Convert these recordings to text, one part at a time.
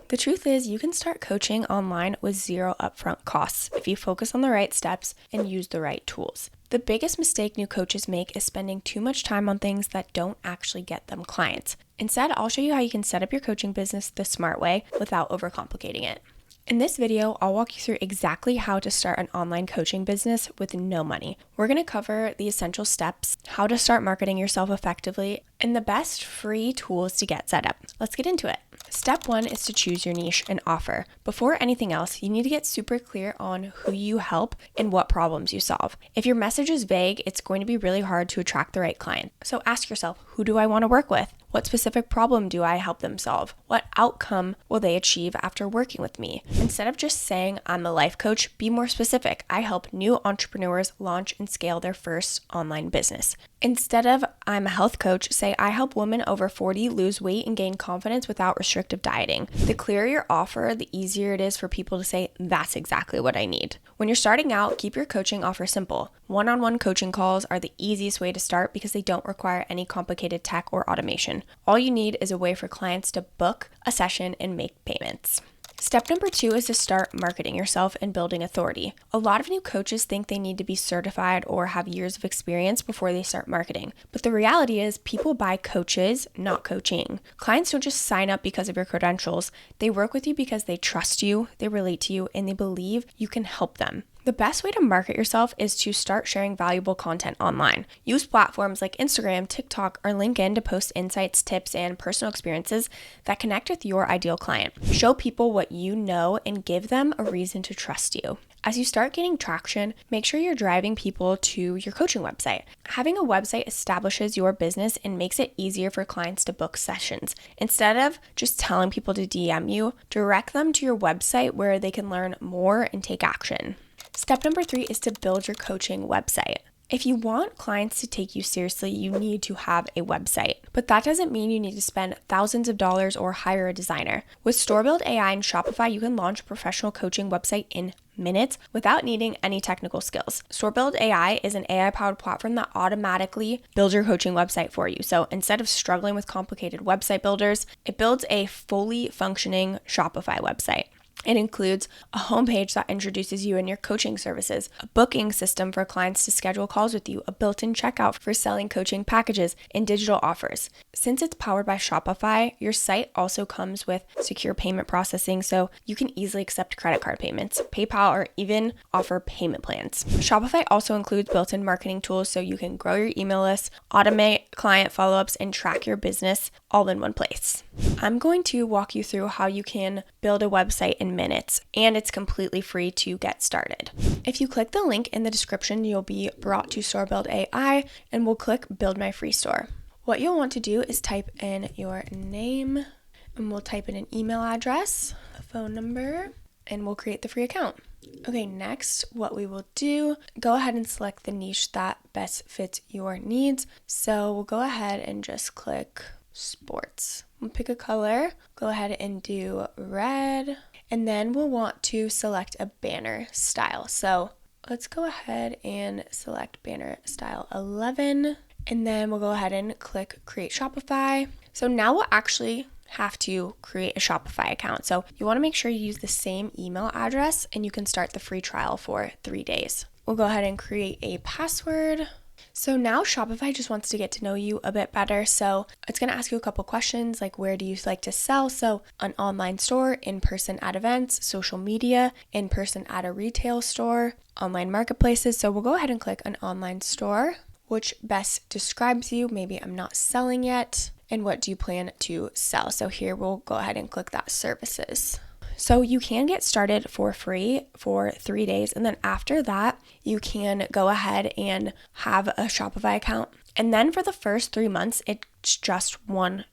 The truth is, you can start coaching online with zero upfront costs if you focus on the right steps and use the right tools. The biggest mistake new coaches make is spending too much time on things that don't actually get them clients. Instead, I'll show you how you can set up your coaching business the smart way without overcomplicating it. In this video, I'll walk you through exactly how to start an online coaching business with no money. We're going to cover the essential steps, how to start marketing yourself effectively, and the best free tools to get set up. Let's get into it. Step 1 is to choose your niche and offer. Before anything else, you need to get super clear on who you help and what problems you solve. If your message is vague, it's going to be really hard to attract the right client. So ask yourself, who do I want to work with? What specific problem do I help them solve? What outcome will they achieve after working with me? Instead of just saying, I'm a life coach, be more specific. I help new entrepreneurs launch and scale their first online business. Instead of, I'm a health coach, say, I help women over 40 lose weight and gain confidence without restrictive dieting. The clearer your offer, the easier it is for people to say, that's exactly what I need. When you're starting out, keep your coaching offer simple. One-on-one coaching calls are the easiest way to start because they don't require any complicated tech or automation. All you need is a way for clients to book a session and make payments. Step number 2 is to start marketing yourself and building authority. A lot of new coaches think they need to be certified or have years of experience before they start marketing. But the reality is people buy coaches, not coaching. Clients don't just sign up because of your credentials. They work with you because they trust you, they relate to you, and they believe you can help them. The best way to market yourself is to start sharing valuable content online. Use platforms like Instagram, TikTok, or LinkedIn to post insights, tips, and personal experiences that connect with your ideal client. Show people what you know and give them a reason to trust you. As you start gaining traction, make sure you're driving people to your coaching website. Having a website establishes your business and makes it easier for clients to book sessions. Instead of just telling people to DM you, direct them to your website where they can learn more and take action. Step number 3 is to build your coaching website. If you want clients to take you seriously, you need to have a website. But that doesn't mean you need to spend thousands of dollars or hire a designer. With Storebuild.ai and Shopify, you can launch a professional coaching website in minutes without needing any technical skills. Storebuild.ai is an AI-powered platform that automatically builds your coaching website for you. So instead of struggling with complicated website builders, it builds a fully functioning Shopify website. It includes a homepage that introduces you and your coaching services, a booking system for clients to schedule calls with you, a built-in checkout for selling coaching packages, and digital offers. Since it's powered by Shopify, your site also comes with secure payment processing, so you can easily accept credit card payments, PayPal, or even offer payment plans. Shopify also includes built-in marketing tools so you can grow your email list, automate client follow-ups, and track your business all in one place. I'm going to walk you through how you can build a website in minutes, and it's completely free to get started. If you click the link in the description, you'll be brought to Storebuild.ai, and we'll click Build My Free Store. What you'll want to do is type in your name, and we'll type in an email address, a phone number, and we'll create the free account. Okay, next, what we will do, go ahead and select the niche that best fits your needs. So we'll go ahead and just click sports. We'll pick a color, go ahead and do red, and then we'll want to select a banner style. So let's go ahead and select banner style 11, and then we'll go ahead and click create Shopify. So now we'll actually have to create a Shopify account. So you want to make sure you use the same email address, and you can start the free trial for 3 days. We'll go ahead and create a password. So now Shopify just wants to get to know you a bit better. So it's going to ask you a couple questions like, where do you like to sell? So an online store, in-person at events, social media, in-person at a retail store, online marketplaces. So we'll go ahead and click an online store, which best describes you. Maybe I'm not selling yet. And what do you plan to sell? So here we'll go ahead and click that services. So you can get started for free for 3 days. And then after that, you can go ahead and have a Shopify account. And then for the first 3 months, it's just $1.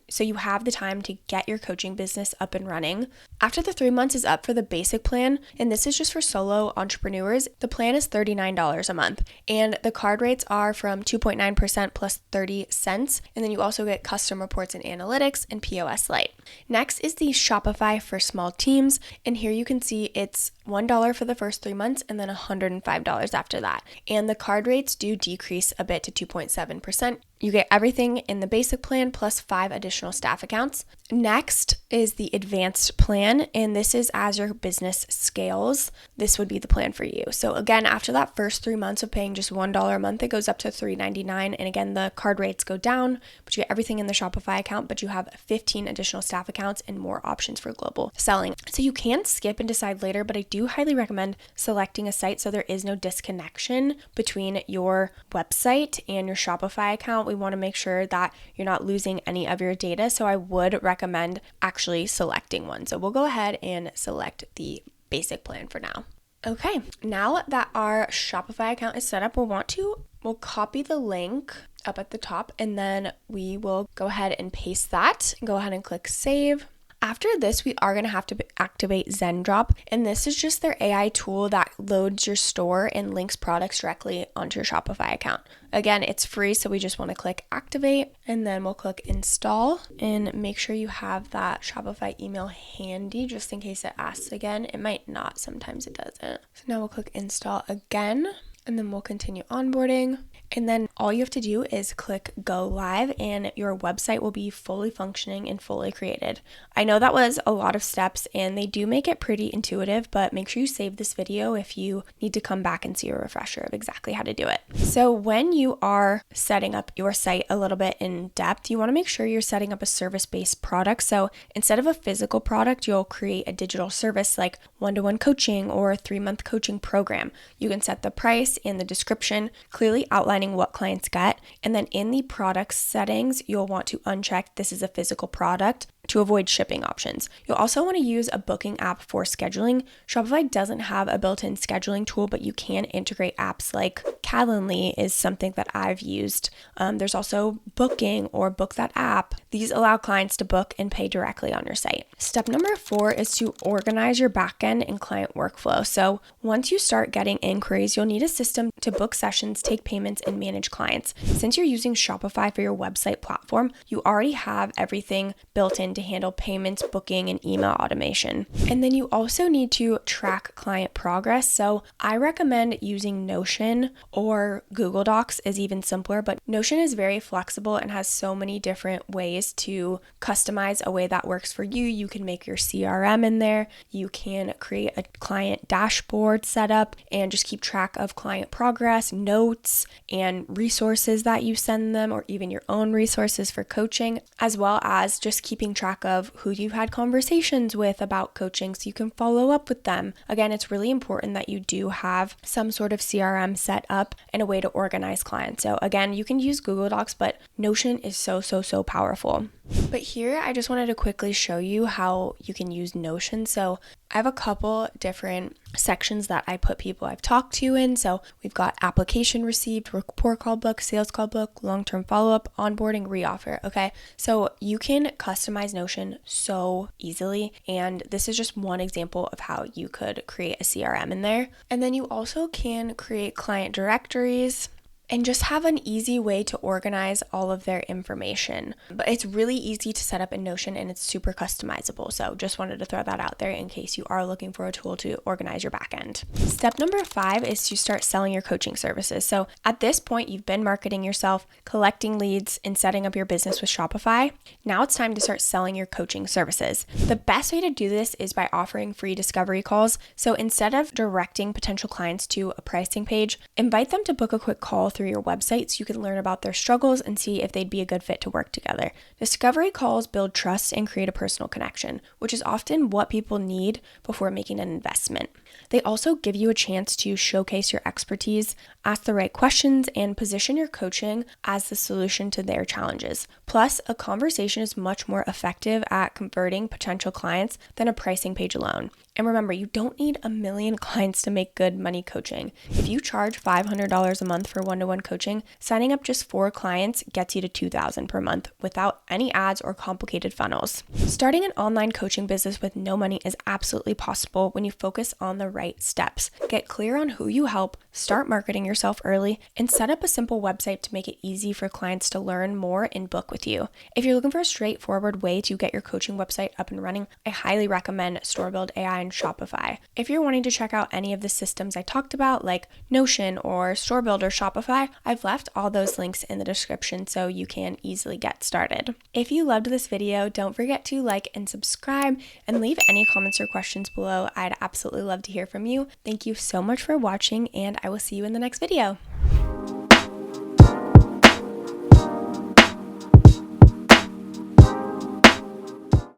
So you have the time to get your coaching business up and running. After the 3 months is up for the basic plan, and this is just for solo entrepreneurs, the plan is $39 a month. And the card rates are from 2.9% plus 30 cents. And then you also get custom reports and analytics and POS Lite. Next is the Shopify for small teams. And here you can see it's $1 for the first 3 months and then $105 after that. And the card rates do decrease a bit to 2.7%. You get everything in the basic plan plus 5 additional staff accounts. Next is the advanced plan, and this is as your business scales, this would be the plan for you. So again, after that first 3 months of paying just $1 a month, it goes up to $3.99. And again, the card rates go down, but you get everything in the Shopify account, but you have 15 additional staff accounts and more options for global selling. So you can skip and decide later, but I do highly recommend selecting a site so there is no disconnection between your website and your Shopify account. We want to make sure that you're not losing any of your data. So I would recommend actually selecting one. So we'll go ahead and select the basic plan for now. Okay, now that our Shopify account is set up, we'll copy the link up at the top, and then we will go ahead and paste that. Go ahead and click save. After this, we are going to have to activate ZenDrop, and this is just their AI tool that loads your store and links products directly onto your Shopify account. Again, it's free, so we just want to click activate, and then we'll click install, and make sure you have that Shopify email handy just in case it asks again. It might not, sometimes it doesn't. So now we'll click install again, and then we'll continue onboarding. And then all you have to do is click go live and your website will be fully functioning and fully created. I know that was a lot of steps and they do make it pretty intuitive, but make sure you save this video if you need to come back and see a refresher of exactly how to do it. So when you are setting up your site a little bit in depth, you want to make sure you're setting up a service-based product. So instead of a physical product, you'll create a digital service like one-to-one coaching or a 3-month coaching program. You can set the price and the description, clearly outlining what clients get. And then in the product settings, you'll want to uncheck this is a physical product to avoid shipping options. You'll also want to use a booking app for scheduling. Shopify doesn't have a built-in scheduling tool, but you can integrate apps like Calendly is something that I've used. There's also Booking or Book That app. These allow clients to book and pay directly on your site. Step number 4 is to organize your backend and client workflow. So once you start getting inquiries, you'll need a system to book sessions, take payments, and manage clients. Since you're using Shopify for your website platform, you already have everything built in to handle payments, booking, and email automation. And then you also need to track client progress. So I recommend using Notion, or Google Docs is even simpler, but Notion is very flexible and has so many different ways to customize a way that works for you. You can make your CRM in there. You can create a client dashboard setup and just keep track of client progress, notes, and resources that you send them, or even your own resources for coaching, as well as just keeping track of who you've had conversations with about coaching so you can follow up with them. Again, it's really important that you do have some sort of CRM set up and a way to organize clients. So again, you can use Google Docs, but Notion is so powerful. But here I just wanted to quickly show you how you can use Notion. So I have a couple different sections that I put people I've talked to in. So we've got application received, report call book, sales call book, long-term follow-up, onboarding, reoffer. Okay. So you can customize Notion so easily. And this is just one example of how you could create a CRM in there. And then you also can create client directories and just have an easy way to organize all of their information. But it's really easy to set up in Notion and it's super customizable. So just wanted to throw that out there in case you are looking for a tool to organize your backend. Step number 5 is to start selling your coaching services. So at this point, you've been marketing yourself, collecting leads, and setting up your business with Shopify. Now it's time to start selling your coaching services. The best way to do this is by offering free discovery calls. So instead of directing potential clients to a pricing page, invite them to book a quick call through your website so you can learn about their struggles and see if they'd be a good fit to work together. Discovery calls build trust and create a personal connection, which is often what people need before making an investment. They also give you a chance to showcase your expertise, ask the right questions, and position your coaching as the solution to their challenges. Plus, a conversation is much more effective at converting potential clients than a pricing page alone. And remember, you don't need a million clients to make good money coaching. If you charge $500 a month for one-to-one coaching, signing up just 4 clients gets you to $2,000 per month without any ads or complicated funnels. Starting an online coaching business with no money is absolutely possible when you focus on the right steps. Get clear on who you help, start marketing yourself early, and set up a simple website to make it easy for clients to learn more and book with you. If you're looking for a straightforward way to get your coaching website up and running, I highly recommend Storebuild.ai and Shopify. If you're wanting to check out any of the systems I talked about, like Notion or Storebuild or Shopify, I've left all those links in the description so you can easily get started. If you loved this video, don't forget to like and subscribe and leave any comments or questions below. I'd absolutely love to hear from you. Thank you so much for watching, and I will see you in the next video.